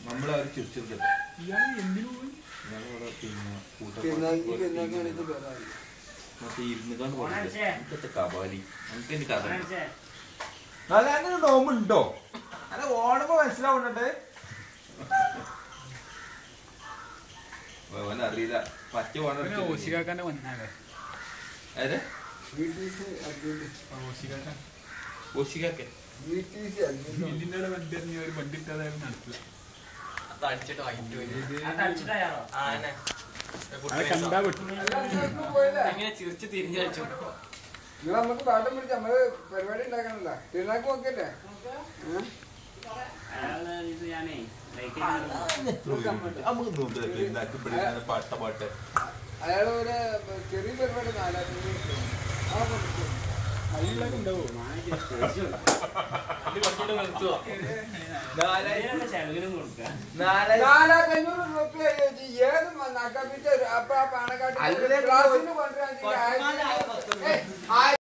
നമ്മളാരും ചിരിച്ചെടുക്കട്ടെ മറ്റേ ഇരുന്ന് കബാലി നമുക്ക് കഥ അല്ല അങ്ങനെ നോമ്പുണ്ടോ അല്ല ഓണമോ മനസ്സിലാവുന്നുണ്ട് അറിയില്ല പറ്റ ഓശികാക്കാന്റെ വന്നാലേ അതെ ഓശികാക്കൻ മില്ലിന്റെ വണ്ടി ഇറങ്ങി ഒരു വണ്ടി ഇട്ടാതായാലും നടക്കില്ല കണ്ടാ പറ്റും അങ്ങനെ ചിരിച്ച് തിരിഞ്ഞു വെച്ചു നമുക്ക് പാട്ടം പിടിച്ച് നമ്മള് പരിപാടി ഉണ്ടാക്കണല്ല തിരുനാക്ക് നോക്കിയല്ലേ പാട്ട് അയാള് ഒരു ചെറിയ പരിപാടി 4500 റുപ്യ ഏത് നക്കാപ്പിച്ച അപ്പൊ ആ പാണക്കാട്ട് ക്ലാസ്സിന് കൊണ്ടുവരാൻ